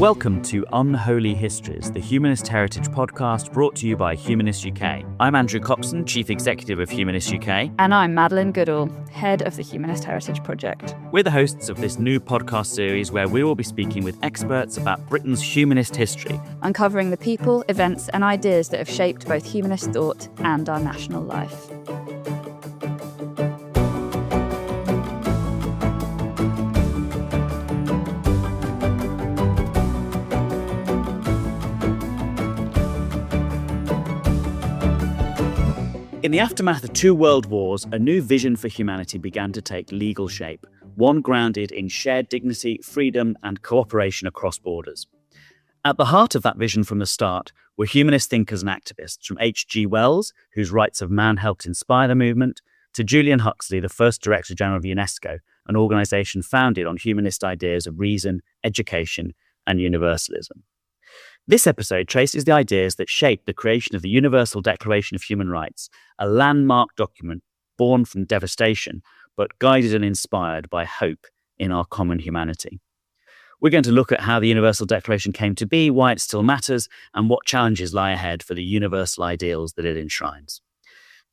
Welcome to Unholy Histories, the Humanist Heritage podcast brought to you by Humanist UK. I'm Andrew Copson, Chief Executive of Humanist UK. And I'm Madeline Goodall, Head of the Humanist Heritage Project. We're the hosts of this new podcast series where we will be speaking with experts about Britain's humanist history, uncovering the people, events and ideas that have shaped both humanist thought and our national life. In the aftermath of two world wars, a new vision for humanity began to take legal shape, one grounded in shared dignity, freedom, and cooperation across borders. At the heart of that vision from the start were humanist thinkers and activists, from H.G. Wells, whose Rights of Man helped inspire the movement, to Julian Huxley, the first Director-General of UNESCO, an organisation founded on humanist ideas of reason, education, and universalism. This episode traces the ideas that shaped the creation of the Universal Declaration of Human Rights, a landmark document born from devastation, but guided and inspired by hope in our common humanity. We're going to look at how the Universal Declaration came to be, why it still matters, and what challenges lie ahead for the universal ideals that it enshrines.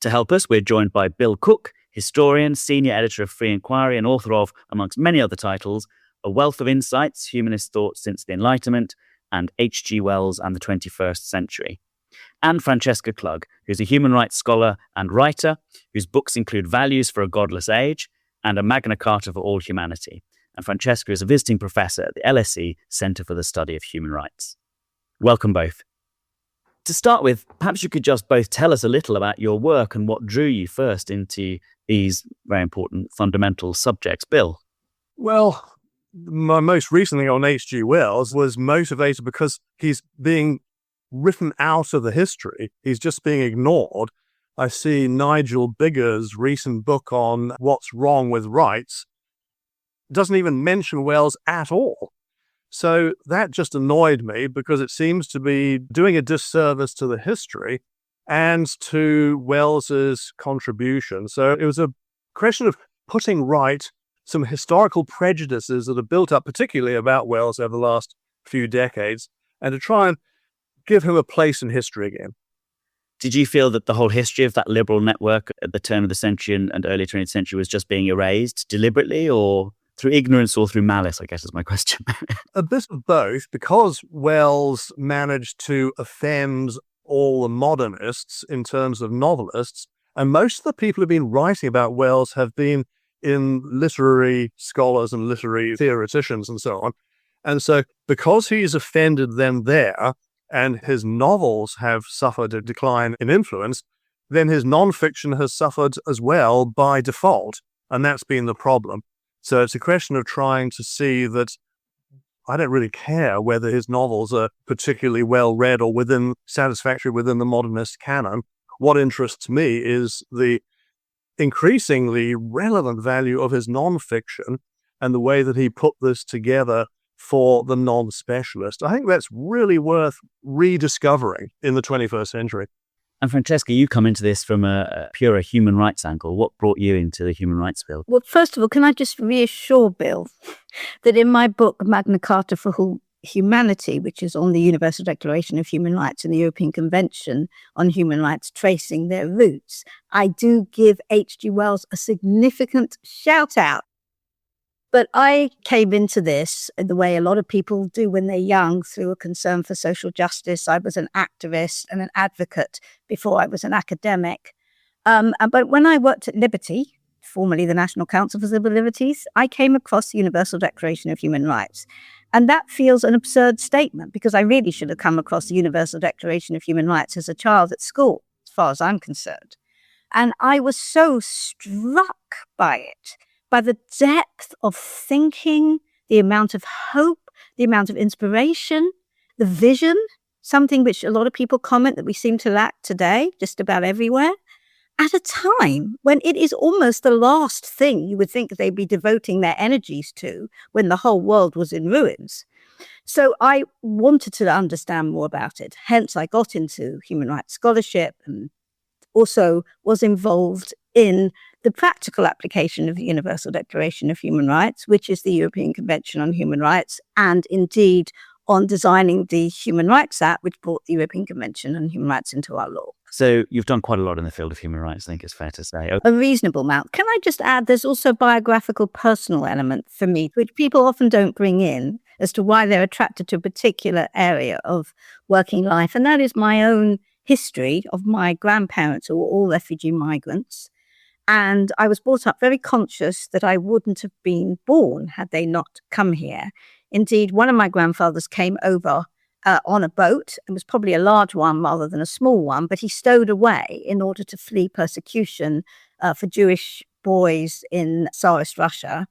To help us, we're joined by Bill Cook, historian, senior editor of Free Inquiry, and author of, amongst many other titles, A Wealth of Insights, Humanist Thought Since the Enlightenment, and H.G. Wells and the 21st Century. And Francesca Klug, who's a human rights scholar and writer, whose books include Values for a Godless Age and A Magna Carta for All Humanity. And Francesca is a visiting professor at the LSE Centre for the Study of Human Rights. Welcome both. To start with, perhaps you could just both tell us a little about your work and what drew you first into these very important fundamental subjects. Bill? Well, my most recent thing on H.G. Wells was motivated because he's being written out of the history. He's just being ignored. I see Nigel Biggar's recent book on what's wrong with rights doesn't even mention Wells at all. So that just annoyed me because it seems to be doing a disservice to the history and to Wells's contribution. So it was a question of putting right some historical prejudices that have built up, particularly about Wells over the last few decades, and to try and give him a place in history again. Did you feel that the whole history of that liberal network at the turn of the century and early 20th century was just being erased deliberately, or through ignorance or through malice, I guess is my question? A bit of both, because Wells managed to offend all the modernists in terms of novelists, and most of the people who've been writing about Wells have been in literary scholars and literary theoreticians and so on. And so because he's offended them there and his novels have suffered a decline in influence, then his nonfiction has suffered as well by default. And that's been the problem. So it's a question of trying to see that I don't really care whether his novels are particularly well read or satisfactory within the modernist canon. What interests me is the increasingly relevant value of his nonfiction and the way that he put this together for the non-specialist. I think that's really worth rediscovering in the 21st century. And Francesca, you come into this from a pure human rights angle. What brought you into the human rights field? Well, first of all, can I just reassure Bill that in my book, Magna Carta for Humanity, which is on the Universal Declaration of Human Rights and the European Convention on Human Rights, tracing their roots, I do give H.G. Wells a significant shout out. But I came into this the way a lot of people do when they're young, through a concern for social justice. I was an activist and an advocate before I was an academic. But when I worked at Liberty, formerly the National Council for Civil Liberties, I came across the Universal Declaration of Human Rights. And that feels an absurd statement because I really should have come across the Universal Declaration of Human Rights as a child at school, as far as I'm concerned. And I was so struck by it, by the depth of thinking, the amount of hope, the amount of inspiration, the vision, something which a lot of people comment that we seem to lack today, just about everywhere, at a time when it is almost the last thing you would think they'd be devoting their energies to when the whole world was in ruins. So I wanted to understand more about it. Hence, I got into human rights scholarship and also was involved in the practical application of the Universal Declaration of Human Rights, which is the European Convention on Human Rights, and indeed on designing the Human Rights Act, which brought the European Convention on Human Rights into our law. So you've done quite a lot in the field of human rights, I think it's fair to say. A reasonable amount. Can I just add, there's also a biographical personal element for me, which people often don't bring in as to why they're attracted to a particular area of working life. And that is my own history of my grandparents, who were all refugee migrants. And I was brought up very conscious that I wouldn't have been born had they not come here. Indeed, one of my grandfathers came over on a boat. It was probably a large one rather than a small one, but he stowed away in order to flee persecution for Jewish boys in Tsarist Russia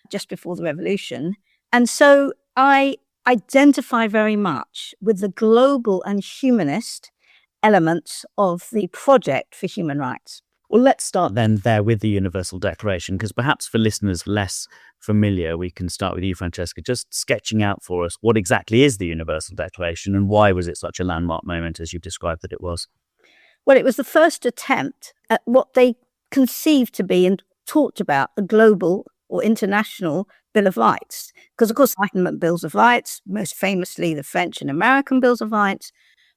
just before the revolution. And so I identify very much with the global and humanist elements of the project for human rights. Well, let's start then there with the Universal Declaration, because perhaps for listeners less familiar, we can start with you, Francesca, just sketching out for us what exactly is the Universal Declaration and why was it such a landmark moment as you've described that it was? Well, it was the first attempt at what they conceived to be and talked about a global or international Bill of Rights. Because, of course, Enlightenment Bills of Rights, most famously the French and American Bills of Rights.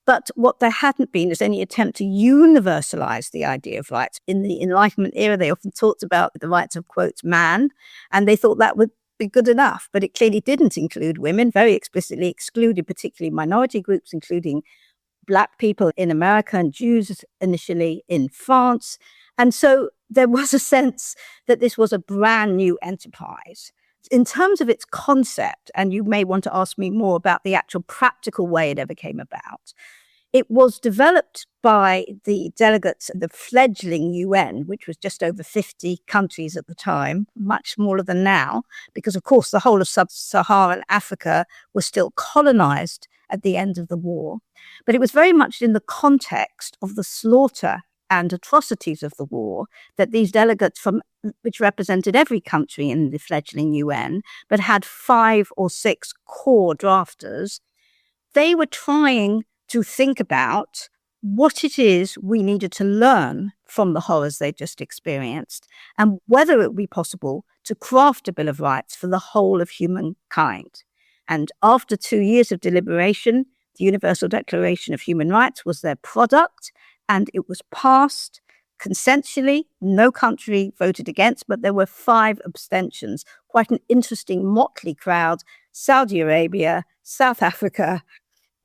But what there hadn't been is any attempt to universalize the idea of rights. In the Enlightenment era, they often talked about the rights of, quote, man, and they thought that would be good enough. But it clearly didn't include women, very explicitly excluded particularly minority groups, including Black people in America and Jews initially in France. And so there was a sense that this was a brand new enterprise. In terms of its concept, and you may want to ask me more about the actual practical way it ever came about, it was developed by the delegates at the fledgling UN, which was just over 50 countries at the time, much smaller than now, because, of course, the whole of sub-Saharan Africa was still colonized at the end of the war. But it was very much in the context of the slaughter and atrocities of the war that these delegates which represented every country in the fledgling UN, but had 5 or 6 core drafters, they were trying to think about what it is we needed to learn from the horrors they just experienced and whether it would be possible to craft a Bill of Rights for the whole of humankind. And after 2 years of deliberation, the Universal Declaration of Human Rights was their product, and it was passed consensually. No country voted against, but there were 5 abstentions. Quite an interesting motley crowd: Saudi Arabia, South Africa,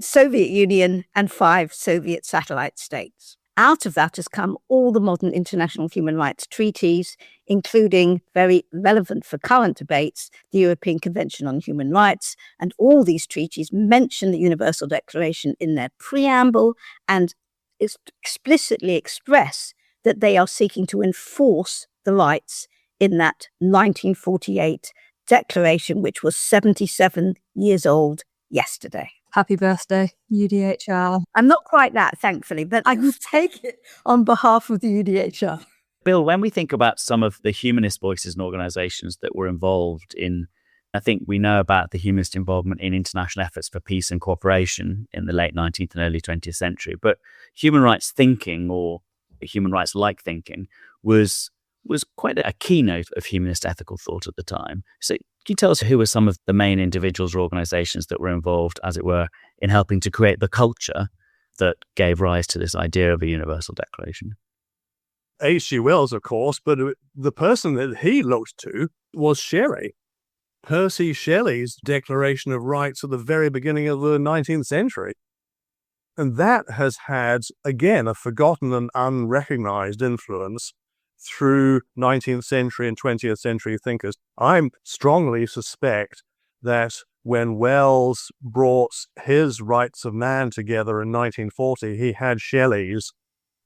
Soviet Union, and 5 Soviet satellite states. Out of that has come all the modern international human rights treaties, including, very relevant for current debates, the European Convention on Human Rights. And all these treaties mention the Universal Declaration in their preamble and explicitly express that they are seeking to enforce the rights in that 1948 declaration, which was 77 years old yesterday. Happy birthday, UDHR. I'm not quite that, thankfully, but I will take it on behalf of the UDHR. Bill, when we think about some of the humanist voices and organizations that were involved in, I think we know about the humanist involvement in international efforts for peace and cooperation in the late 19th and early 20th century, but human rights thinking, or human rights-like thinking, was quite a keynote of humanist ethical thought at the time. So can you tell us who were some of the main individuals or organizations that were involved, as it were, in helping to create the culture that gave rise to this idea of a universal declaration? H.G. Wells, of course, but the person that he looked to was Shelley. Percy Shelley's Declaration of Rights at the very beginning of the 19th century. And that has had, again, a forgotten and unrecognized influence through 19th century and 20th century thinkers. I strongly suspect that when Wells brought his Rights of Man together in 1940, he had Shelley's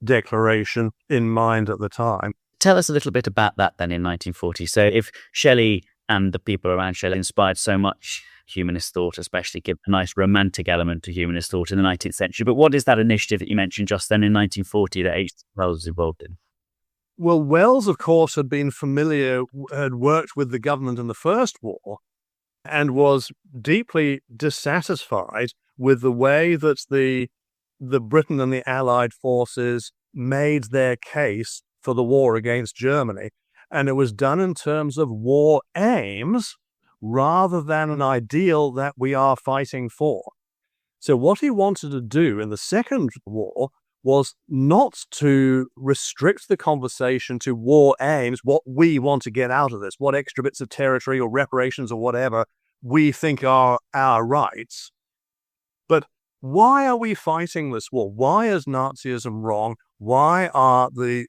declaration in mind at the time. Tell us a little bit about that then in 1940. So if Shelley and the people around Shelley inspired so much humanist thought, especially give a nice romantic element to humanist thought in the 19th century, but what is that initiative that you mentioned just then in 1940 that H.G. Wells was involved in? Well, Wells, of course, had worked with the government in the First War and was deeply dissatisfied with the way that the Britain and the Allied forces made their case for the war against Germany. And it was done in terms of war aims rather than an ideal that we are fighting for. So what he wanted to do in the Second War was not to restrict the conversation to war aims, what we want to get out of this, what extra bits of territory or reparations or whatever we think are our rights. But why are we fighting this war? Why is Nazism wrong? Why are the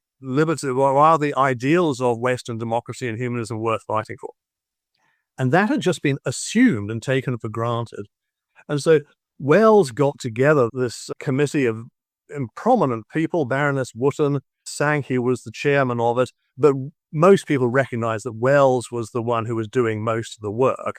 ideals of Western democracy and humanism worth fighting for? And that had just been assumed and taken for granted. And so Wells got together this committee of prominent people. Baroness Wootton Sankey was the chairman of it, but most people recognize that Wells was the one who was doing most of the work.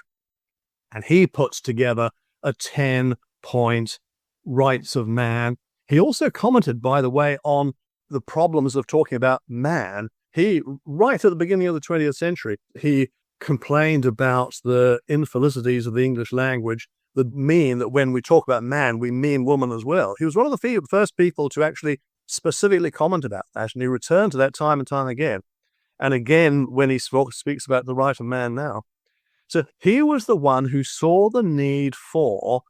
And he puts together a 10-point rights of man. He also commented, by the way, on the problems of talking about man. He, right at the beginning of the 20th century, he complained about the infelicities of the English language that mean that when we talk about man, we mean woman as well. He was one of the first people to actually specifically comment about that, and he returned to that time and time again. And again, when he speaks about the right of man now. So he was the one who saw the need for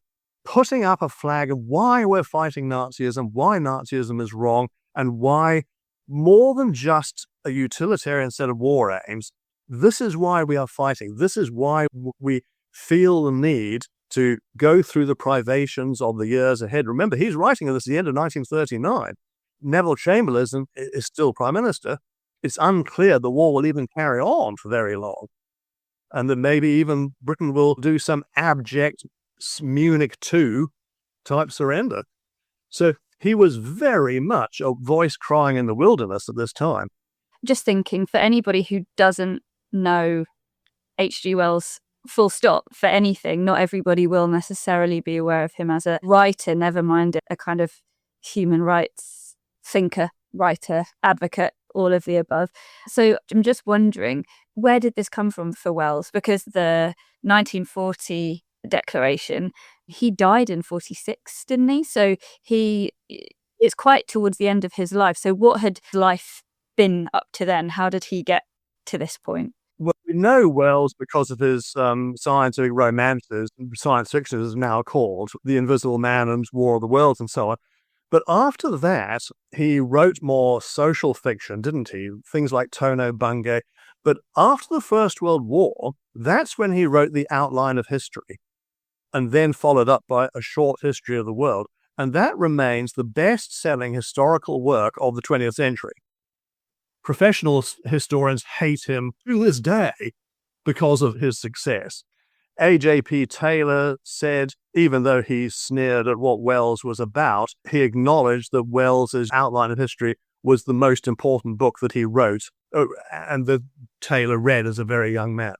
putting up a flag of why we're fighting Nazism, why Nazism is wrong, and why, more than just a utilitarian set of war aims, this is why we are fighting. This is why we feel the need to go through the privations of the years ahead. Remember, he's writing this at the end of 1939. Neville Chamberlain is still Prime Minister. It's unclear the war will even carry on for very long. And that maybe even Britain will do some abject Munich II type surrender. So he was very much a voice crying in the wilderness at this time. Just thinking, for anybody who doesn't know H.G. Wells full stop for anything, not everybody will necessarily be aware of him as a writer, never mind a kind of human rights thinker, writer, advocate, all of the above. So I'm just wondering, where did this come from for Wells? Because the 1940 declaration, he died in 46, didn't he? So it's quite towards the end of his life. So what had life been up to then? How did he get to this point? Well, we know Wells because of his scientific romances, science fiction is now called, The Invisible Man and War of the Worlds and so on. But after that, he wrote more social fiction, didn't he? Things like Tono Bungay. But after the First World War, that's when he wrote The Outline of History, and then followed up by A Short History of the World. And that remains the best-selling historical work of the 20th century. Professional historians hate him to this day because of his success. A.J.P. Taylor said, even though he sneered at what Wells was about, he acknowledged that Wells's Outline of History was the most important book that he wrote, and that Taylor read as a very young man.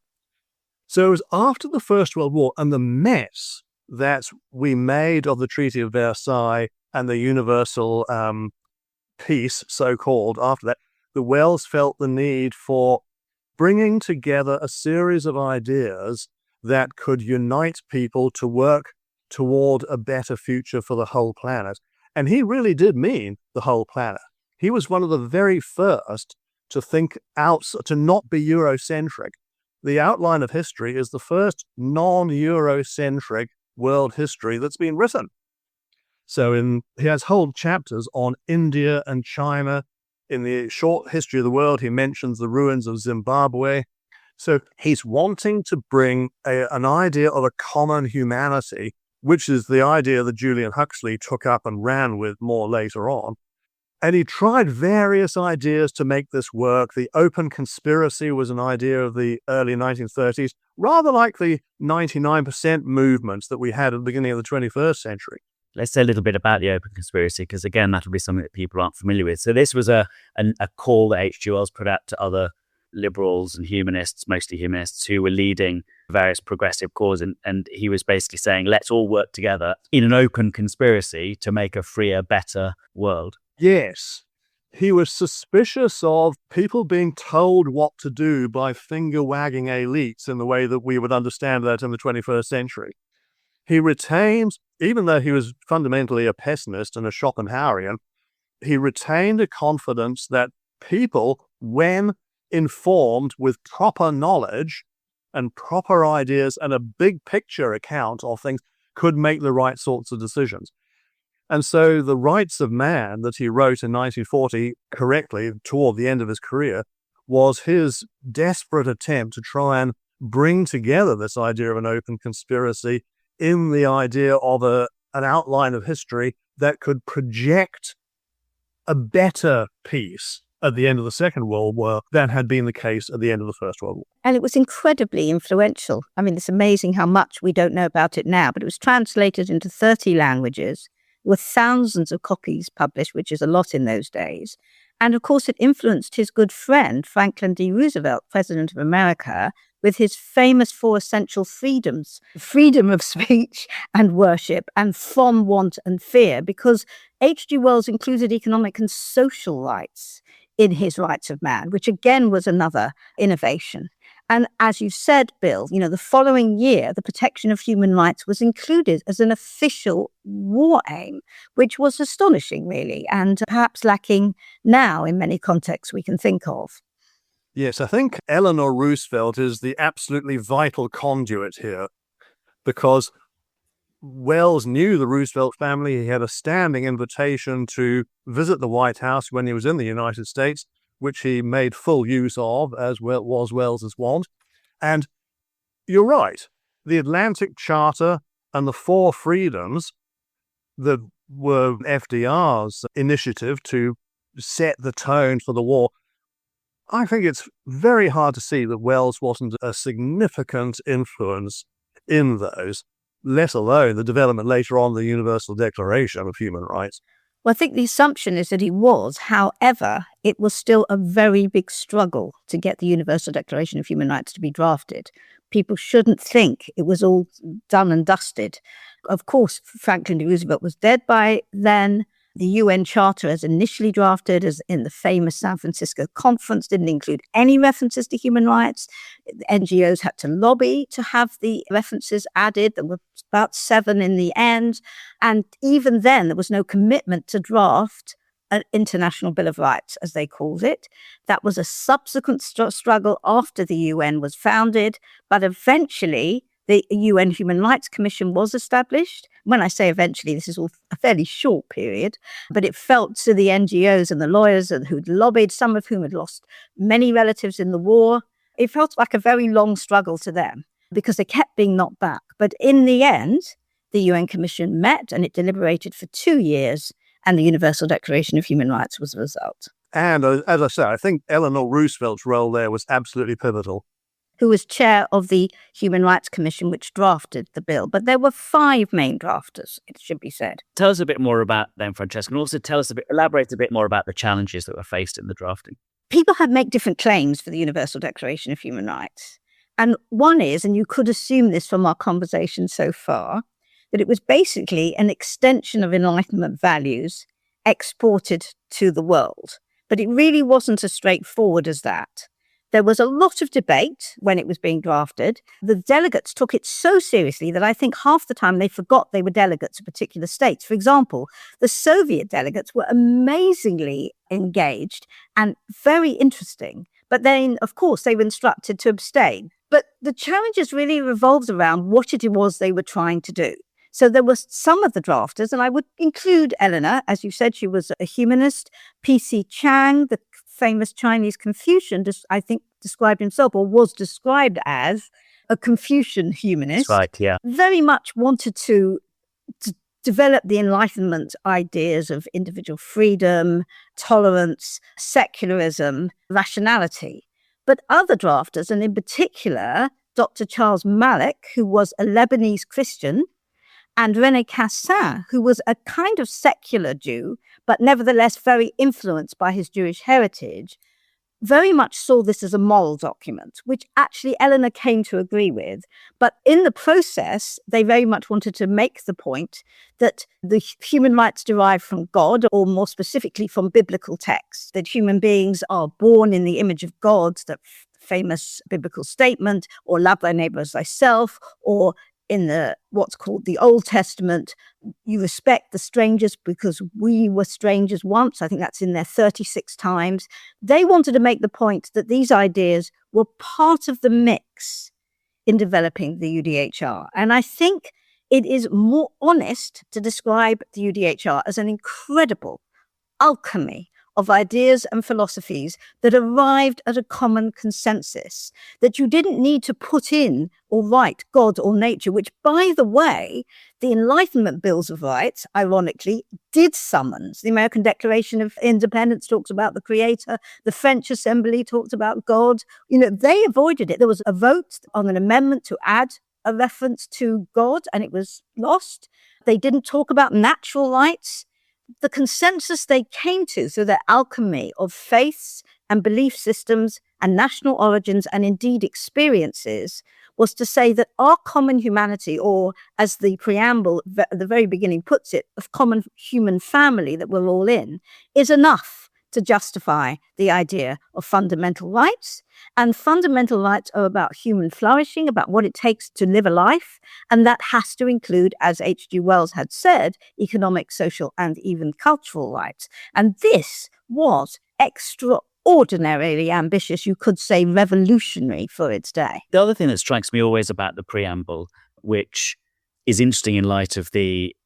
So it was after the First World War and the mess that we made of the Treaty of Versailles and the universal peace, so-called, after that, the Wells felt the need for bringing together a series of ideas that could unite people to work toward a better future for the whole planet. And he really did mean the whole planet. He was one of the very first to think out, to not be Eurocentric. The Outline of History is the first non-Eurocentric world history that's been written. So he has whole chapters on India and China. In the Short History of the World, he mentions the ruins of Zimbabwe. So he's wanting to bring an idea of a common humanity, which is the idea that Julian Huxley took up and ran with more later on. And he tried various ideas to make this work. The open conspiracy was an idea of the early 1930s, rather like the 99% movements that we had at the beginning of the 21st century. Let's say a little bit about the open conspiracy, because again, that'll be something that people aren't familiar with. So this was a call that H.G. Wells put out to other liberals and humanists, mostly humanists, who were leading various progressive causes. And he was basically saying, let's all work together in an open conspiracy to make a freer, better world. Yes. He was suspicious of people being told what to do by finger-wagging elites in the way that we would understand that in the 21st century. He retained, even though he was fundamentally a pessimist and a Schopenhauerian, he retained a confidence that people, when informed with proper knowledge, and proper ideas and a big picture account of things could make the right sorts of decisions. And so the Rights of Man that he wrote in 1940, correctly, toward the end of his career, was his desperate attempt to try and bring together this idea of an open conspiracy in the idea of an outline of history that could project a better peace at the end of the Second World War than had been the case at the end of the First World War. And it was incredibly influential. I mean, it's amazing how much we don't know about it now, but it was translated into 30 languages, with thousands of copies published, which is a lot in those days. And of course, it influenced his good friend, Franklin D. Roosevelt, President of America, with his famous 4 essential freedoms: freedom of speech and worship, and from want and fear, because H.G. Wells included economic and social rights in his Rights of Man, which again was another innovation. And as you said, Bill, the following year, the protection of human rights was included as an official war aim, which was astonishing, really, and perhaps lacking now in many contexts we can think of. Yes, I think Eleanor Roosevelt is the absolutely vital conduit here, because Wells knew the Roosevelt family. He had a standing invitation to visit the White House when he was in the United States, which he made full use of, as well was Wells's wont. And you're right, the Atlantic Charter and the 4 freedoms that were FDR's initiative to set the tone for the war, I think it's very hard to see that Wells wasn't a significant influence in those, let alone the development later on of the Universal Declaration of Human Rights. Well, I think the assumption is that he was. However, it was still a very big struggle to get the Universal Declaration of Human Rights to be drafted. People shouldn't think it was all done and dusted. Of course, Franklin D. Roosevelt was dead by then. The UN Charter, as initially drafted as in the famous San Francisco Conference, didn't include any references to human rights. The NGOs had to lobby to have the references added. There were about 7 in the end. And even then, there was no commitment to draft an International Bill of Rights, as they called it. That was a subsequent struggle after the UN was founded. But eventually, the UN Human Rights Commission was established. When I say eventually, this is all a fairly short period, but it felt to the NGOs and the lawyers who'd lobbied, some of whom had lost many relatives in the war, it felt like a very long struggle to them because they kept being knocked back. But in the end, the UN Commission met and it deliberated for 2 years, and the Universal Declaration of Human Rights was the result. And as I say, I think Eleanor Roosevelt's role there was absolutely pivotal. Who was chair of the Human Rights Commission, which drafted the bill. But there were 5 main drafters, it should be said. Tell us a bit more about them, Francesca, and also elaborate a bit more about the challenges that were faced in the drafting. People make different claims for the Universal Declaration of Human Rights. And one is, and you could assume this from our conversation so far, that it was basically an extension of Enlightenment values exported to the world. But it really wasn't as straightforward as that. There was a lot of debate when it was being drafted. The delegates took it so seriously that I think half the time they forgot they were delegates of particular states. For example, the Soviet delegates were amazingly engaged and very interesting. But then, of course, they were instructed to abstain. But the challenges really revolved around what it was they were trying to do. So there was some of the drafters, and I would include Eleanor, as you said, she was a humanist. P.C. Chang, the famous Chinese Confucian, I think described himself or was described as a Confucian humanist. That's right, yeah. Very much wanted to develop the Enlightenment ideas of individual freedom, tolerance, secularism, rationality. But other drafters, and in particular, Dr. Charles Malik, who was a Lebanese Christian, and René Cassin, who was a kind of secular Jew, but nevertheless very influenced by his Jewish heritage, very much saw this as a moral document, which actually Eleanor came to agree with. But in the process, they very much wanted to make the point that the human rights derive from God, or more specifically from biblical texts, that human beings are born in the image of God, that famous biblical statement, or love thy neighbor as thyself, or in what's called the Old Testament, you respect the strangers because we were strangers once. I think that's in there 36 times. They wanted to make the point that these ideas were part of the mix in developing the UDHR. And I think it is more honest to describe the UDHR as an incredible alchemy of ideas and philosophies that arrived at a common consensus, that you didn't need to put in or write God or nature, which, by the way, the Enlightenment Bills of Rights, ironically, did summons. The American Declaration of Independence talks about the Creator. The French Assembly talks about God. They avoided it. There was a vote on an amendment to add a reference to God, and it was lost. They didn't talk about natural rights. The consensus they came to through their alchemy of faiths and belief systems and national origins and indeed experiences was to say that our common humanity, or as the preamble at the very beginning puts it, of common human family that we're all in, is enough to justify the idea of fundamental rights. And fundamental rights are about human flourishing, about what it takes to live a life. And that has to include, as H.G. Wells had said, economic, social, and even cultural rights. And this was extraordinarily ambitious, you could say revolutionary for its day. The other thing that strikes me always about the preamble, which is interesting in light of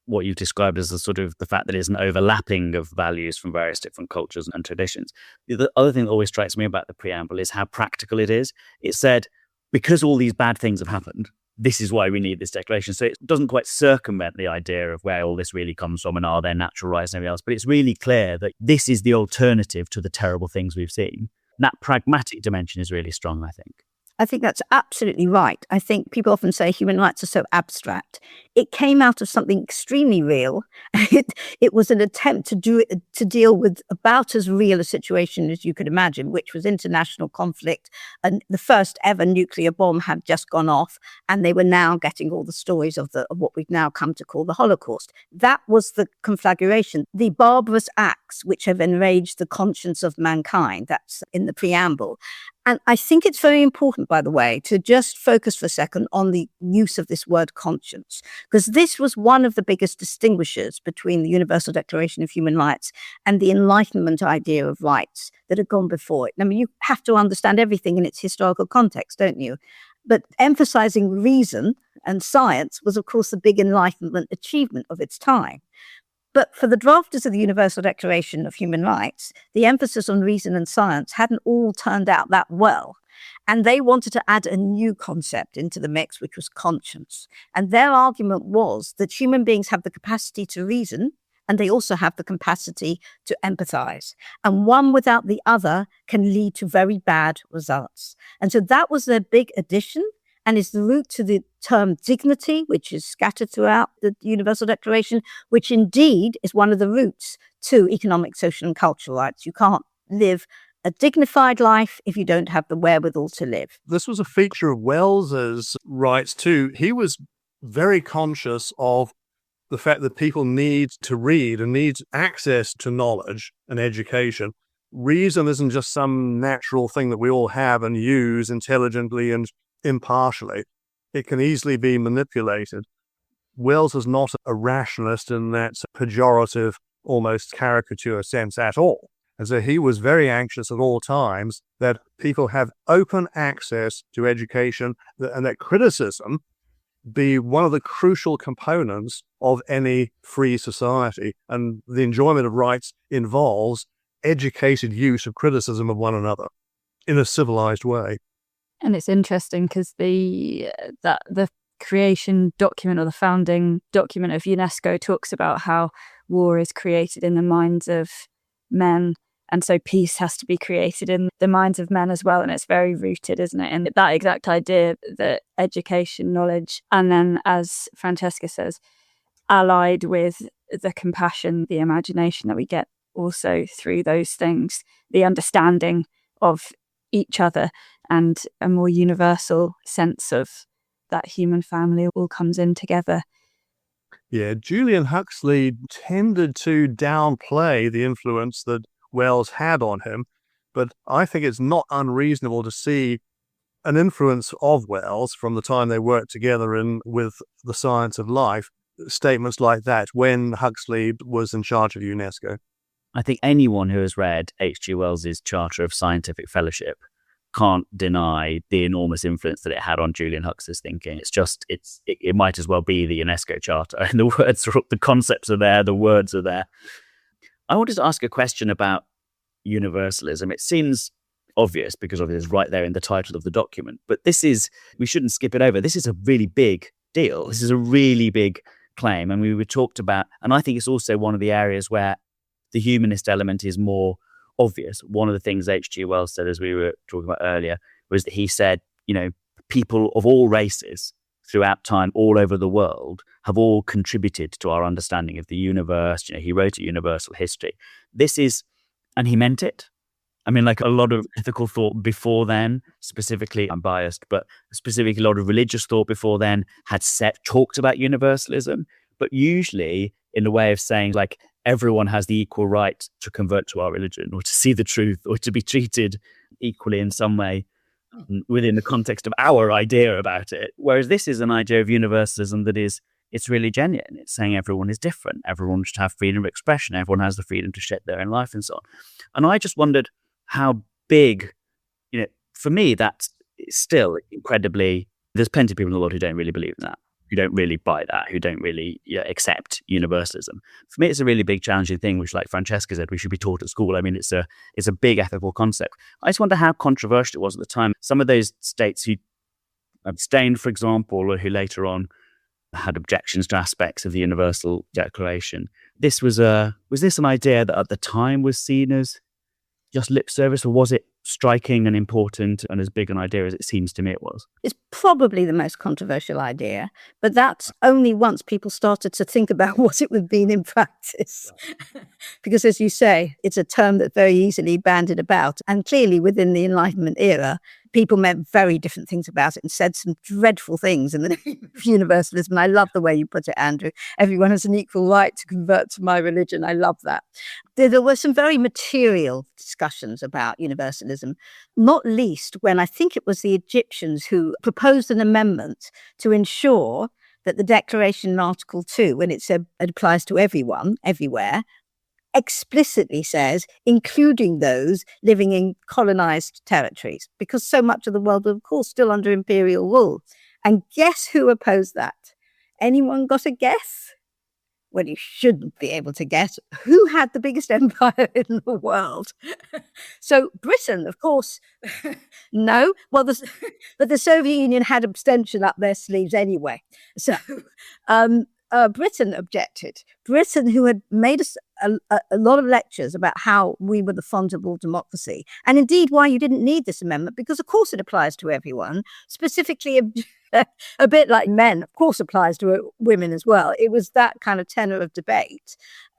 what you've described as the fact that it's an overlapping of values from various different cultures and traditions. The other thing that always strikes me about the preamble is how practical it is. It said, because all these bad things have happened, this is why we need this declaration. So it doesn't quite circumvent the idea of where all this really comes from and are there natural rights and everything else, but it's really clear that this is the alternative to the terrible things we've seen. That pragmatic dimension is really strong, I think. I think that's absolutely right. I think people often say human rights are so abstract. It came out of something extremely real. It was an attempt to deal with about as real a situation as you could imagine, which was international conflict. And the first ever nuclear bomb had just gone off, and they were now getting all the stories of what we've now come to call the Holocaust. That was the conflagration, the barbarous acts which have enraged the conscience of mankind. That's in the preamble. And I think it's very important, by the way, to just focus for a second on the use of this word conscience, because this was one of the biggest distinguishers between the Universal Declaration of Human Rights and the Enlightenment idea of rights that had gone before it. I mean, you have to understand everything in its historical context, don't you? But emphasizing reason and science was, of course, the big Enlightenment achievement of its time. But for the drafters of the Universal Declaration of Human Rights, the emphasis on reason and science hadn't all turned out that well. And they wanted to add a new concept into the mix, which was conscience. And their argument was that human beings have the capacity to reason, and they also have the capacity to empathize. And one without the other can lead to very bad results. And so that was their big addition, and is the root to the term dignity, which is scattered throughout the Universal Declaration, which indeed is one of the roots to economic, social, and cultural rights. You can't live a dignified life if you don't have the wherewithal to live. This was a feature of Wells's rights too. He was very conscious of the fact that people need to read and need access to knowledge and education. Reason isn't just some natural thing that we all have and use intelligently and impartially. It can easily be manipulated. Wells is not a rationalist in that pejorative, almost caricature sense at all. And so he was very anxious at all times that people have open access to education and that criticism be one of the crucial components of any free society. And the enjoyment of rights involves educated use of criticism of one another in a civilized way. And it's interesting because the creation document or the founding document of UNESCO talks about how war is created in the minds of men. And so peace has to be created in the minds of men as well. And it's very rooted, isn't it? And that exact idea that education, knowledge, and then, as Francesca says, allied with the compassion, the imagination that we get also through those things, the understanding of each other and a more universal sense of that human family all comes in together. Yeah, Julian Huxley tended to downplay the influence that Wells had on him, but I think it's not unreasonable to see an influence of Wells from the time they worked together with The Science of Life, statements like that when Huxley was in charge of UNESCO. I think anyone who has read H.G. Wells's Charter of Scientific Fellowship can't deny the enormous influence that it had on Julian Huxley's thinking. It might as well be the UNESCO Charter. And the concepts are there, the words are there. I wanted to ask a question about universalism. It seems obvious because obviously it's right there in the title of the document, but we shouldn't skip it over. This is a really big deal. This is a really big claim. And we were talked about, and I think it's also one of the areas where the humanist element is more obvious. One of the things H.G. Wells said, as we were talking about earlier, was that he said, people of all races throughout time, all over the world, have all contributed to our understanding of the universe. He wrote a universal history. And he meant it. I mean, like a lot of ethical thought before then, specifically, I'm biased, but specifically a lot of religious thought before then had talked about universalism, but usually in the way of saying like everyone has the equal right to convert to our religion or to see the truth or to be treated equally in some way within the context of our idea about it. Whereas this is an idea of universalism that it's really genuine. It's saying everyone is different. Everyone should have freedom of expression. Everyone has the freedom to shape their own life and so on. And I just wondered how big, for me, that's still incredibly, there's plenty of people in the world who don't really believe in that, who don't really buy that, who don't really accept universalism. For me, it's a really big challenging thing, which like Francesca said, we should be taught at school. I mean, it's a big ethical concept. I just wonder how controversial it was at the time. Some of those states who abstained, for example, or who later on had objections to aspects of the Universal Declaration. Was this an idea that at the time was seen as just lip service, or was it striking and important and as big an idea as it seems to me it was? It's probably the most controversial idea, but that's only once people started to think about what it would mean in practice. Because as you say, it's a term that's very easily bandied about. And clearly within the Enlightenment era, people meant very different things about it and said some dreadful things in the name of universalism. And I love the way you put it, Andrew. Everyone has an equal right to convert to my religion. I love that. There were some very material discussions about universalism, not least when I think it was the Egyptians who proposed an amendment to ensure that the Declaration in Article 2, when it said it applies to everyone, everywhere, explicitly says, including those living in colonized territories, because so much of the world was, of course, still under imperial rule. And guess who opposed that? Anyone got a guess? Well, you shouldn't be able to guess. Who had the biggest empire in the world? So Britain, of course, no. Well, but the Soviet Union had abstention up their sleeves anyway. So Britain objected. Britain, who had made us a lot of lectures about how we were the font of all democracy, and indeed why you didn't need this amendment, because of course it applies to everyone, specifically a bit like men, of course applies to women as well. It was that kind of tenor of debate,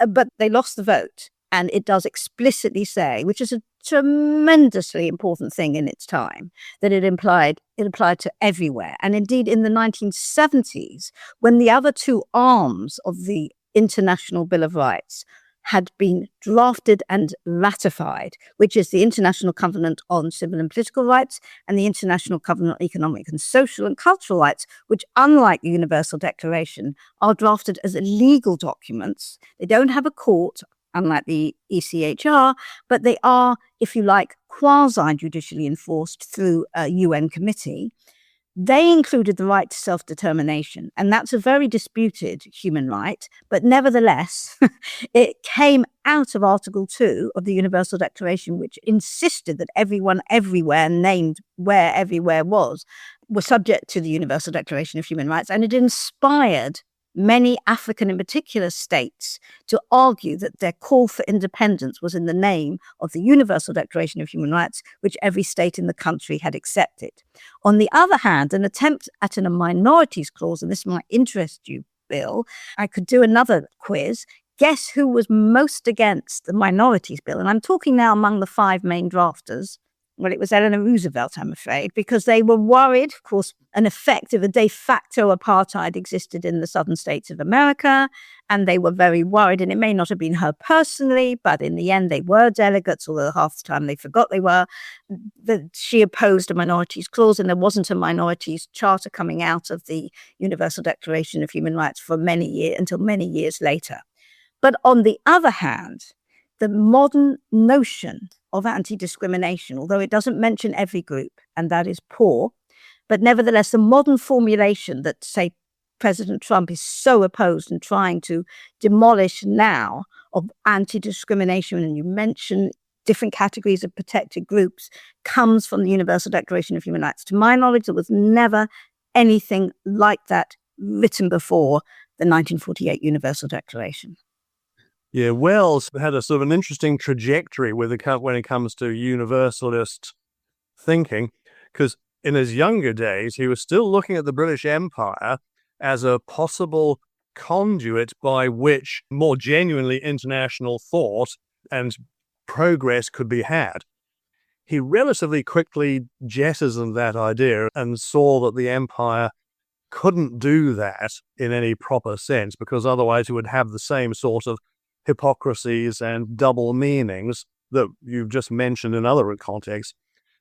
but they lost the vote. And it does explicitly say, which is a tremendously important thing in its time, that it applied to everywhere. And indeed, in the 1970s, when the other two arms of the International Bill of Rights had been drafted and ratified, which is the International Covenant on Civil and Political Rights and the International Covenant on Economic and Social and Cultural Rights, which, unlike the Universal Declaration, are drafted as legal documents. They don't have a court, unlike the ECHR, but they are, if you like, quasi-judicially enforced through a UN committee. They included the right to self-determination, and that's a very disputed human right, but nevertheless, it came out of Article 2 of the Universal Declaration, which insisted that everyone everywhere, named where everywhere was subject to the Universal Declaration of Human Rights, and it inspired many African, in particular, states to argue that their call for independence was in the name of the Universal Declaration of Human Rights, which every state in the country had accepted. On the other hand, an attempt at a minorities clause, and this might interest you, Bill, I could do another quiz. Guess who was most against the minorities bill? And I'm talking now among the five main drafters. Well, it was Eleanor Roosevelt, I'm afraid, because they were worried, of course, an effect of a de facto apartheid existed in the southern states of America, and they were very worried, and it may not have been her personally, but in the end they were delegates, although half the time they forgot they were, that she opposed a minorities clause, and there wasn't a minorities charter coming out of the Universal Declaration of Human Rights for many years, until many years later. But on the other hand, the modern notion of anti-discrimination, although it doesn't mention every group, and that is poor. But nevertheless, the modern formulation that, say, President Trump is so opposed and trying to demolish now of anti-discrimination, and you mention different categories of protected groups, comes from the Universal Declaration of Human Rights. To my knowledge, there was never anything like that written before the 1948 Universal Declaration. Yeah, Wells had a sort of an interesting trajectory when it comes to universalist thinking, because in his younger days, he was still looking at the British Empire as a possible conduit by which more genuinely international thought and progress could be had. He relatively quickly jettisoned that idea and saw that the empire couldn't do that in any proper sense, because otherwise it would have the same sort of hypocrisies and double meanings that you've just mentioned in other contexts.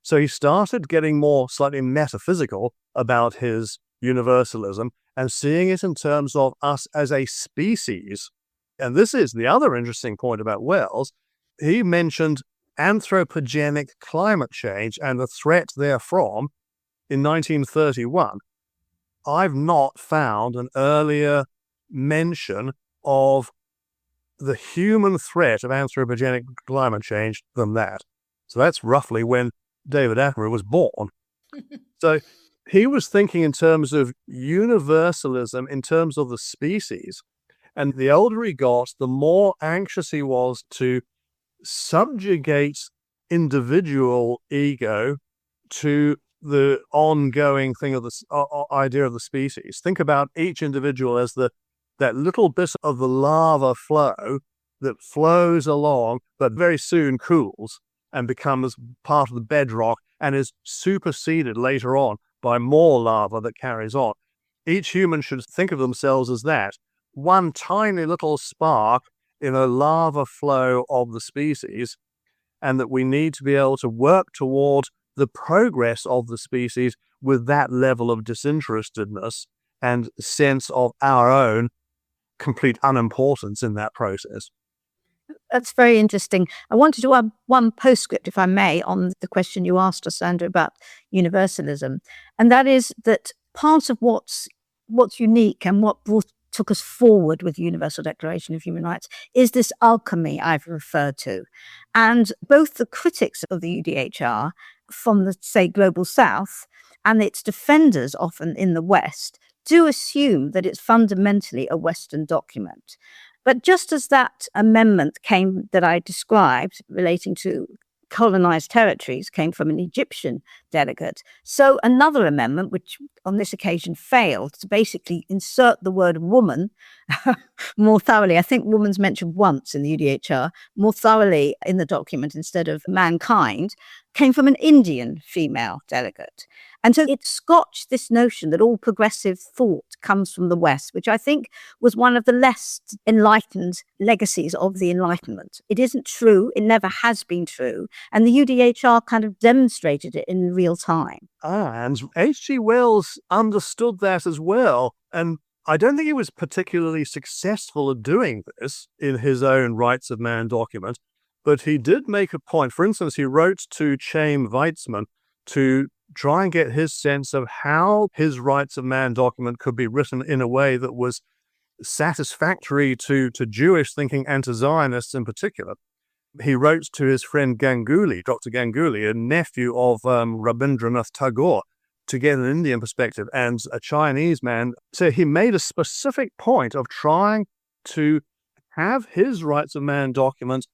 So he started getting more slightly metaphysical about his universalism and seeing it in terms of us as a species. And this is the other interesting point about Wells. He mentioned anthropogenic climate change and the threat therefrom in 1931. I've not found an earlier mention of the human threat of anthropogenic climate change than that. So that's roughly when David Attenborough was born. So he was thinking in terms of universalism, in terms of the species. And the older he got, the more anxious he was to subjugate individual ego to the ongoing thing of the idea of the species. Think about each individual as that little bit of the lava flow that flows along, but very soon cools and becomes part of the bedrock and is superseded later on by more lava that carries on. Each human should think of themselves as that, one tiny little spark in a lava flow of the species, and that we need to be able to work toward the progress of the species with that level of disinterestedness and sense of our own complete unimportance in that process. That's very interesting. I want to do one postscript, if I may, on the question you asked us, Sandra, about universalism. And that is that part of what's unique and what took us forward with the Universal Declaration of Human Rights is this alchemy I've referred to. And both the critics of the UDHR from the, say, Global South and its defenders often in the West do assume that it's fundamentally a Western document. But just as that amendment came that I described relating to colonized territories came from an Egyptian delegate, so another amendment, which on this occasion failed, to basically insert the word woman more thoroughly. I think woman's mentioned once in the UDHR, more thoroughly in the document instead of mankind, came from an Indian female delegate. And so it scotched this notion that all progressive thought comes from the West, which I think was one of the less enlightened legacies of the Enlightenment. It isn't true. It never has been true. And the UDHR kind of demonstrated it in real time. And H.G. Wells understood that as well. And I don't think he was particularly successful at doing this in his own Rights of Man document, but he did make a point. For instance, he wrote to Chaim Weizmann to try and get his sense of how his Rights of Man document could be written in a way that was satisfactory to Jewish thinking and to Zionists in particular. He wrote to his friend Ganguly, Dr. Ganguly, a nephew of Rabindranath Tagore, to get an Indian perspective and a Chinese man. So he made a specific point of trying to have his Rights of Man document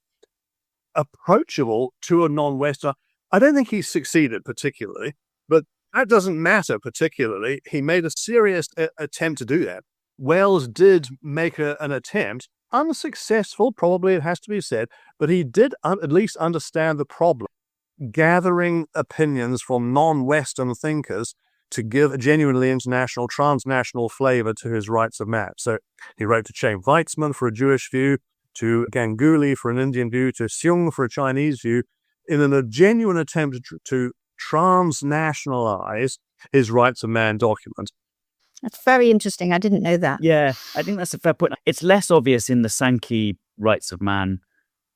approachable to a non-Westerner. I don't think he succeeded particularly, but that doesn't matter particularly. He made a serious attempt to do that. Wells did make an attempt, unsuccessful, probably it has to be said, but he did at least understand the problem, gathering opinions from non-Western thinkers to give a genuinely international, transnational flavor to his Rights of Man. So he wrote to Chaim Weizmann for a Jewish view, to Ganguly for an Indian view, to Seung for a Chinese view, in a genuine attempt to transnationalize his Rights of Man document. That's very interesting. I didn't know that. Yeah, I think that's a fair point. It's less obvious in the Sankey Rights of Man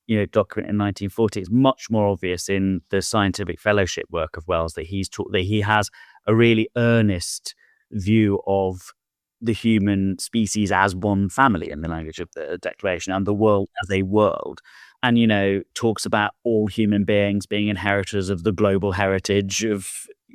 document in 1940, it's much more obvious in the scientific fellowship work of Wells that he has a really earnest view of the human species as one family in the language of the Declaration, and the world as a world. And, talks about all human beings being inheritors of the global heritage of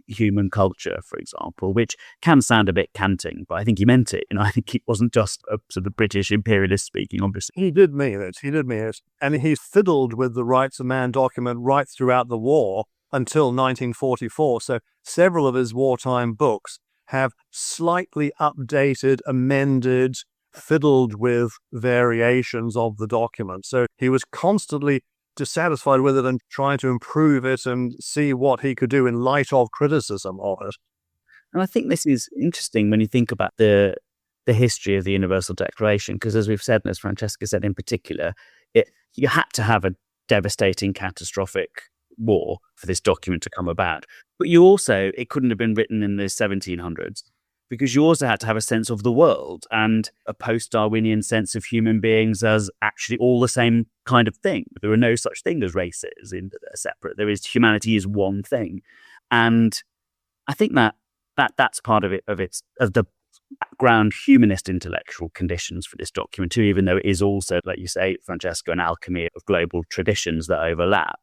human culture, for example, which can sound a bit canting, but I think he meant it. I think it wasn't just a sort of British imperialist speaking, obviously. He did mean it. And he fiddled with the Rights of Man document right throughout the war until 1944. So several of his wartime books have slightly updated, amended, fiddled with variations of the document. So he was constantly dissatisfied with it and trying to improve it and see what he could do in light of criticism of it. And I think this is interesting when you think about the history of the Universal Declaration, because as we've said, and as Francesca said in particular, you had to have a devastating, catastrophic war for this document to come about. But it couldn't have been written in the 1700s, because you also had to have a sense of the world and a post-Darwinian sense of human beings as actually all the same kind of thing. There are no such thing as races in separate. Humanity is one thing. And I think that's part of the background humanist intellectual conditions for this document too, even though it is also, like you say, Francesco, an alchemy of global traditions that overlap.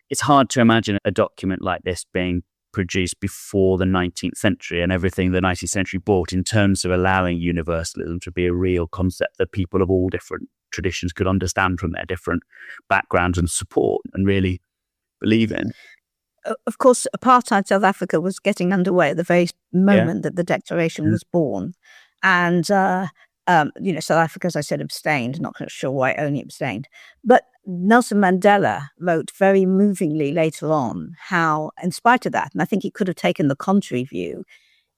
It's hard to imagine a document like this being produced before the 19th century and everything the 19th century brought in terms of allowing universalism to be a real concept that people of all different traditions could understand from their different backgrounds and support and really believe in. Of course, apartheid South Africa was getting underway at the very moment that the Declaration was born. And, South Africa, as I said, abstained. Not sure why only abstained. But Nelson Mandela wrote very movingly later on how, in spite of that, and I think he could have taken the contrary view,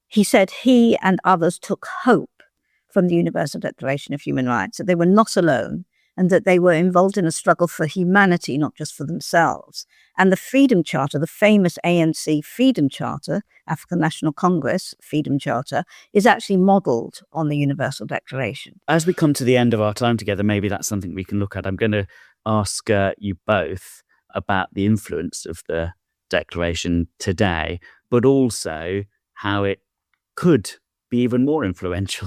he said he and others took hope from the Universal Declaration of Human Rights, that they were not alone and that they were involved in a struggle for humanity, not just for themselves. And the Freedom Charter, the famous ANC Freedom Charter, African National Congress Freedom Charter, is actually modelled on the Universal Declaration. As we come to the end of our time together, maybe that's something we can look at. I'm going to ask you both about the influence of the Declaration today, but also how it could be even more influential.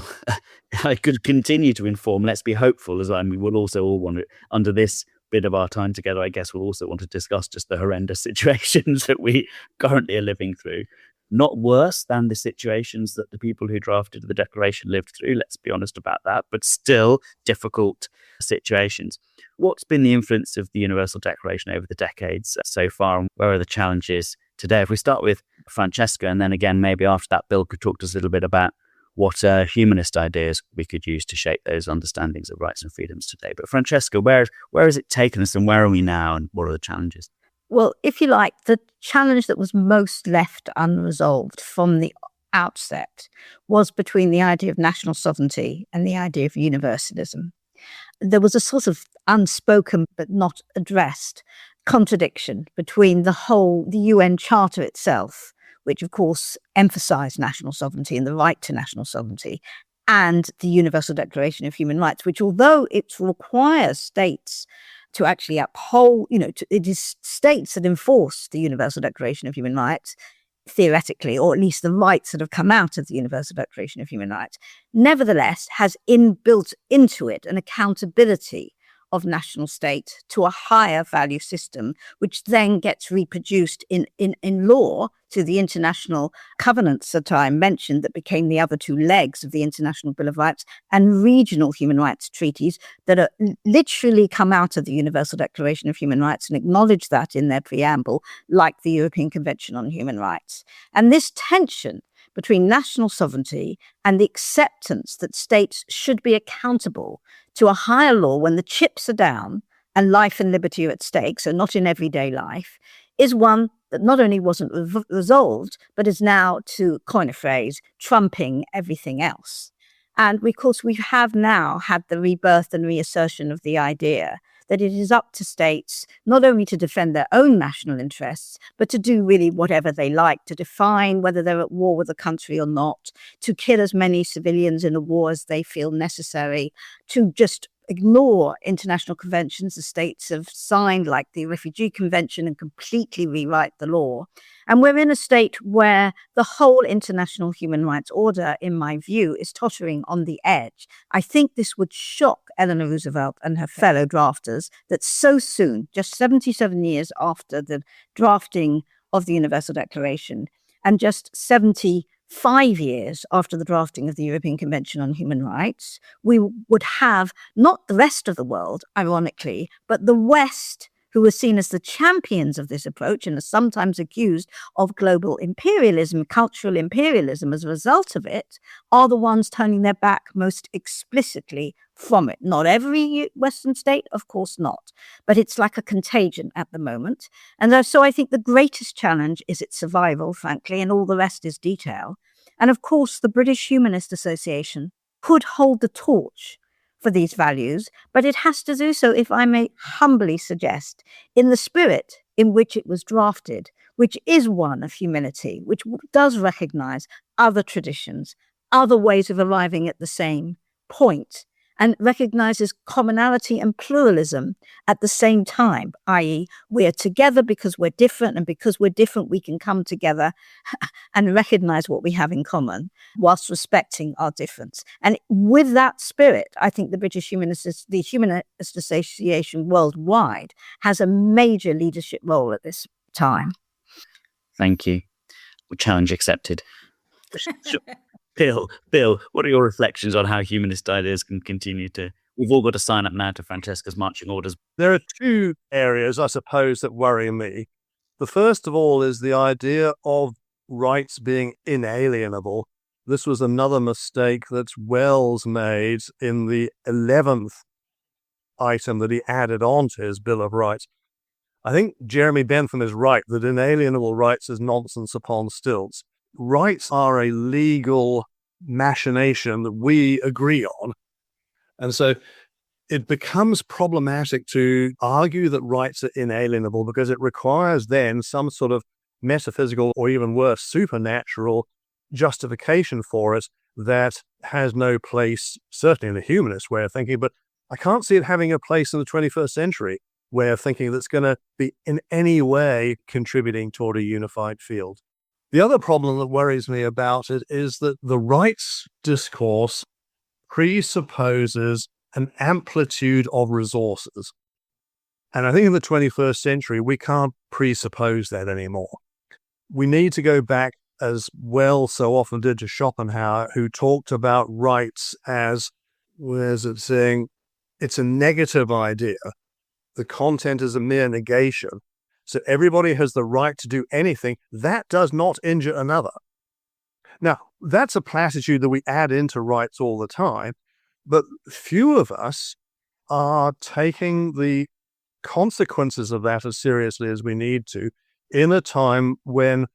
I could continue to inform. Let's be hopeful, we will also all want to, under this bit of our time together, I guess we'll also want to discuss just the horrendous situations that we currently are living through. Not worse than the situations that the people who drafted the Declaration lived through, let's be honest about that, but still difficult situations. What's been the influence of the Universal Declaration over the decades so far, and where are the challenges today? If we start with Francesca, and then again, maybe after that, Bill could talk to us a little bit about what humanist ideas we could use to shape those understandings of rights and freedoms today. But Francesca, where has it taken us, and where are we now, and what are the challenges? Well, if you like, the challenge that was most left unresolved from the outset was between the idea of national sovereignty and the idea of universalism. There was a sort of unspoken but not addressed contradiction between the UN Charter itself, which of course emphasized national sovereignty and the right to national sovereignty, and the Universal Declaration of Human Rights, which, although it requires states to actually uphold, it is states that enforce the Universal Declaration of Human Rights, theoretically, or at least the rights that have come out of the Universal Declaration of Human Rights, nevertheless has inbuilt into it an accountability of national state to a higher value system, which then gets reproduced in law to the international covenants that I mentioned that became the other two legs of the International Bill of Rights, and regional human rights treaties that are literally come out of the Universal Declaration of Human Rights and acknowledge that in their preamble, like the European Convention on Human Rights. And this tension between national sovereignty and the acceptance that states should be accountable to a higher law when the chips are down and life and liberty are at stake, so not in everyday life, is one that not only wasn't resolved, but is now, to coin a phrase, trumping everything else. And of course, we have now had the rebirth and reassertion of the idea that it is up to states not only to defend their own national interests, but to do really whatever they like, to define whether they're at war with a country or not, to kill as many civilians in a war as they feel necessary, to just ignore international conventions the states have signed, like the Refugee Convention, and completely rewrite the law. And we're in a state where the whole international human rights order, in my view, is tottering on the edge. I think this would shock Eleanor Roosevelt and her fellow drafters that so soon, just 77 years after the drafting of the Universal Declaration, and just 75 years after the drafting of the European Convention on Human Rights, we would have not the rest of the world, ironically, but the West, who are seen as the champions of this approach and are sometimes accused of global imperialism, cultural imperialism as a result of it, are the ones turning their back most explicitly from it. Not every Western state, of course not, but it's like a contagion at the moment. And so I think the greatest challenge is its survival, frankly, and all the rest is detail. And of course, the British Humanist Association could hold the torch for these values, but it has to do so, if I may humbly suggest, in the spirit in which it was drafted, which is one of humility, which does recognize other traditions, other ways of arriving at the same point, and recognizes commonality and pluralism at the same time, i.e., we are together because we're different, and because we're different, we can come together and recognize what we have in common whilst respecting our difference. And with that spirit, I think the the Humanist Association worldwide has a major leadership role at this time. Thank you. Challenge accepted. Bill, what are your reflections on how humanist ideas can continue to... We've all got to sign up now to Francesca's marching orders. There are two areas, I suppose, that worry me. The first of all is the idea of rights being inalienable. This was another mistake that Wells made in the 11th item that he added on to his Bill of Rights. I think Jeremy Bentham is right that inalienable rights is nonsense upon stilts. Rights are a legal machination that we agree on. And so it becomes problematic to argue that rights are inalienable because it requires then some sort of metaphysical or even worse, supernatural justification for it that has no place, certainly in the humanist way of thinking, but I can't see it having a place in the 21st century way of thinking that's going to be in any way contributing toward a unified field. The other problem that worries me about it is that the rights discourse presupposes an amplitude of resources. And I think in the 21st century, we can't presuppose that anymore. We need to go back, as Wells so often did, to Schopenhauer, who talked about rights as, where's it saying, it's a negative idea. The content is a mere negation. So everybody has the right to do anything. That does not injure another. Now, that's a platitude that we add into rights all the time, but few of us are taking the consequences of that as seriously as we need to in a time when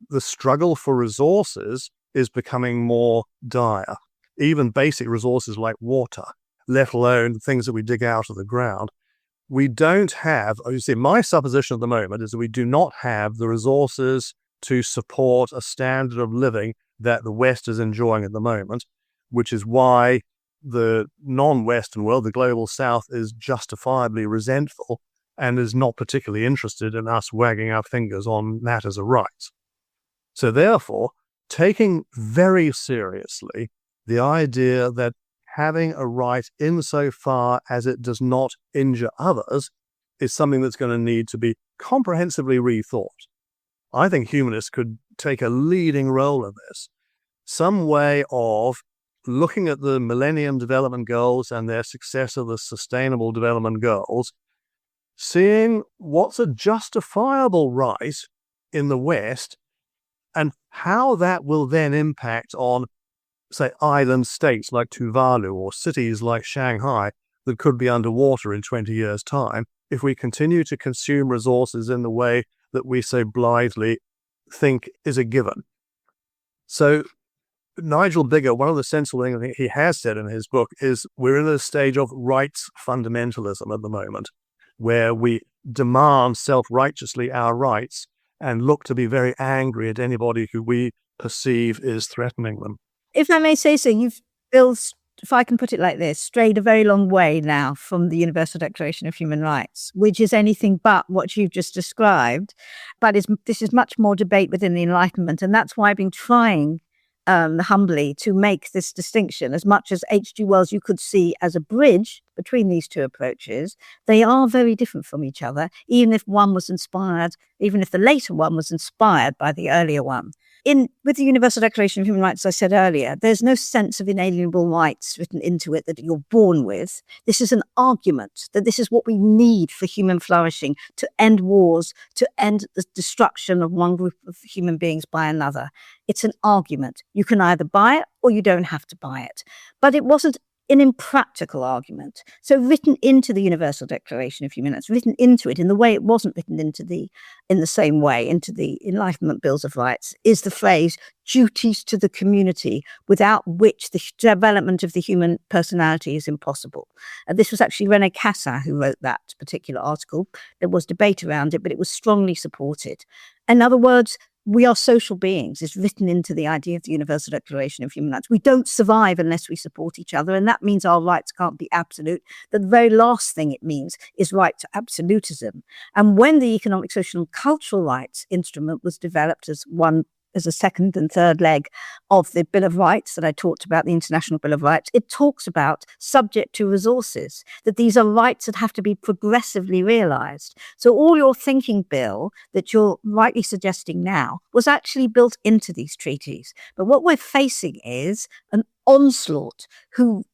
the struggle for resources is becoming more dire. Even basic resources like water, let alone things that we dig out of the ground. We don't have, you see, my supposition at the moment is that we do not have the resources to support a standard of living that the West is enjoying at the moment, which is why the non-Western world, the global South, is justifiably resentful and is not particularly interested in us wagging our fingers on matters of rights. So therefore, taking very seriously the idea that having a right insofar as it does not injure others is something that's going to need to be comprehensively rethought. I think humanists could take a leading role in this. Some way of looking at the Millennium Development Goals and their successor, the Sustainable Development Goals, seeing what's a justifiable right in the West and how that will then impact on, say, island states like Tuvalu or cities like Shanghai that could be underwater in 20 years' time if we continue to consume resources in the way that we so blithely think is a given. So Nigel Biggar, one of the sensible things he has said in his book is we're in a stage of rights fundamentalism at the moment, where we demand self-righteously our rights and look to be very angry at anybody who we perceive is threatening them. If I may say so, Bill's if I can put it like this, strayed a very long way now from the Universal Declaration of Human Rights, which is anything but what you've just described. But this is much more debate within the Enlightenment. And that's why I've been trying humbly to make this distinction. As much as H.G. Wells you could see as a bridge between these two approaches, they are very different from each other, even if the later one was inspired by the earlier one. With the Universal Declaration of Human Rights, as I said earlier, there's no sense of inalienable rights written into it that you're born with. This is an argument that this is what we need for human flourishing, to end wars, to end the destruction of one group of human beings by another. It's an argument. You can either buy it or you don't have to buy it. But it wasn't an impractical argument. So written into the Universal Declaration of Human Rights, written into it in the way it wasn't written in the same way into the Enlightenment Bills of Rights, is the phrase duties to the community, without which the development of the human personality is impossible. This was actually René Cassin who wrote that particular article. There was debate around it, but it was strongly supported. In other words, we are social beings is written into the idea of the Universal Declaration of Human Rights. We don't survive unless we support each other, and that means our rights can't be absolute. The very last thing it means is right to absolutism. And when the economic, social, and cultural rights instrument was developed as a second and third leg of the Bill of Rights that I talked about, the International Bill of Rights, it talks about subject to resources, that these are rights that have to be progressively realized. So all your thinking, Bill, that you're rightly suggesting now was actually built into these treaties. But what we're facing is an onslaught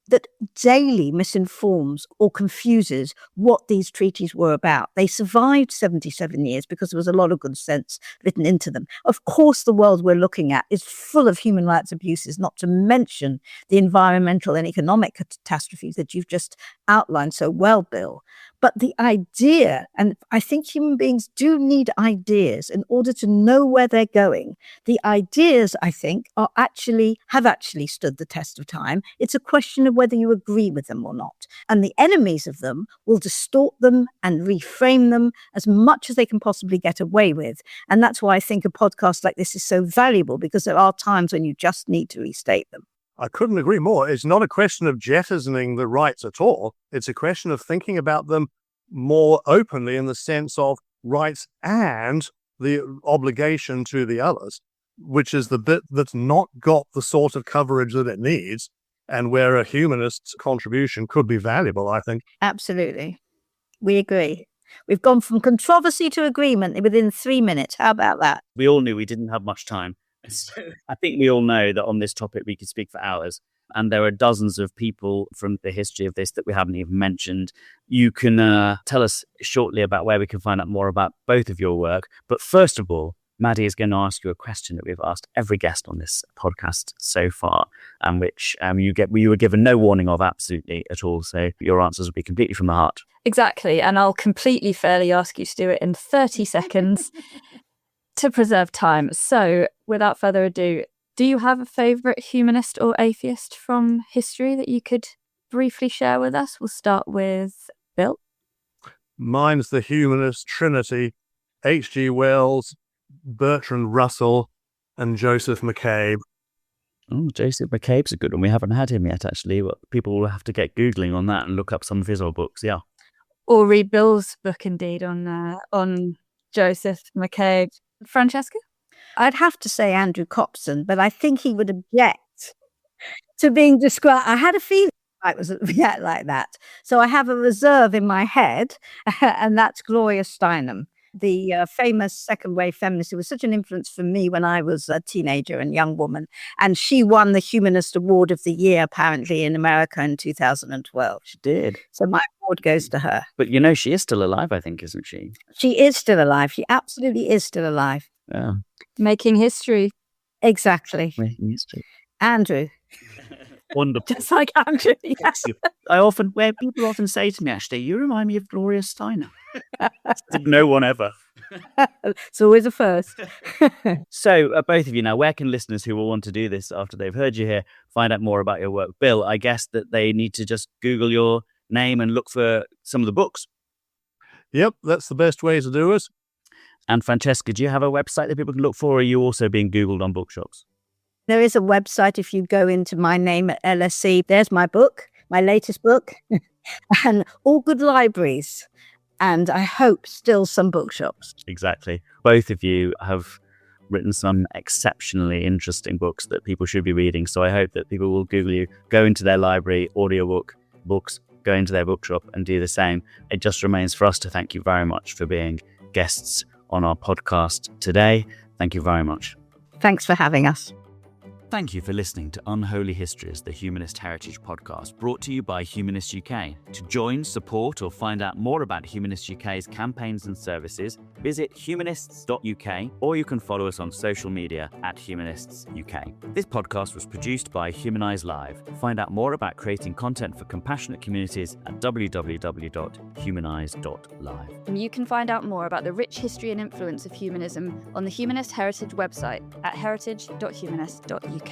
that daily misinforms or confuses what these treaties were about. They survived 77 years because there was a lot of good sense written into them. Of course, the world we're looking at is full of human rights abuses, not to mention the environmental and economic catastrophes that you've just outlined so well, Bill. But the idea, and I think human beings do need ideas in order to know where they're going. The ideas, I think, have actually stood the test of time. It's a question of whether you agree with them or not. And the enemies of them will distort them and reframe them as much as they can possibly get away with. And that's why I think a podcast like this is so valuable, because there are times when you just need to restate them. I couldn't agree more. It's not a question of jettisoning the rights at all. It's a question of thinking about them more openly in the sense of rights and the obligation to the others, which is the bit that's not got the sort of coverage that it needs, and where a humanist's contribution could be valuable, I think. Absolutely. We agree. We've gone from controversy to agreement within 3 minutes. How about that? We all knew we didn't have much time. So I think we all know that on this topic we could speak for hours. And there are dozens of people from the history of this that we haven't even mentioned. You can tell us shortly about where we can find out more about both of your work. But first of all, Maddie is going to ask you a question that we've asked every guest on this podcast so far, and which you were given no warning of absolutely at all. So your answers will be completely from the heart. Exactly. And I'll completely fairly ask you to do it in 30 seconds to preserve time. So without further ado, do you have a favourite humanist or atheist from history that you could briefly share with us? We'll start with Bill. Mine's the humanist trinity: H.G. Wells, Bertrand Russell, and Joseph McCabe. Oh, Joseph McCabe's a good one. We haven't had him yet, actually. But people will have to get Googling on that and look up some of his old books, yeah. Or read Bill's book, indeed, on Joseph McCabe. Francesca? I'd have to say Andrew Copson, but I think he would object to being described. I had a feeling I was like that. So I have a reserve in my head, and that's Gloria Steinem, the famous second-wave feminist who was such an influence for me when I was a teenager and young woman. And she won the Humanist Award of the Year, apparently, in America in 2012. She did. So my award goes to her. But she is still alive, I think, isn't she? She is still alive. She absolutely is still alive. Yeah. Making history. Exactly. Making history. Andrew. Wonderful. Just like Andrew, yes. People often say to me, actually, you remind me of Gloria Steinem. No one ever. It's always a first. So, both of you now, where can listeners who will want to do this after they've heard you here find out more about your work? Bill, I guess that they need to just Google your name and look for some of the books. Yep, that's the best way to do it. And Francesca, do you have a website that people can look for, or are you also being Googled on bookshops? There is a website. If you go into my name at LSE, there's my book, my latest book, and all good libraries. And I hope still some bookshops. Exactly. Both of you have written some exceptionally interesting books that people should be reading. So I hope that people will Google you, go into their library, audiobook, books, go into their bookshop and do the same. It just remains for us to thank you very much for being guests on our podcast today. Thank you very much. Thanks for having us. Thank you for listening to Unholy Histories, the Humanist Heritage Podcast, brought to you by Humanist UK. To join, support, or find out more about Humanist UK's campaigns and services, visit humanists.uk, or you can follow us on social media at Humanists UK. This podcast was produced by Humanise Live. Find out more about creating content for compassionate communities at www.humanise.live. And you can find out more about the rich history and influence of humanism on the Humanist Heritage website at heritage.humanist.uk.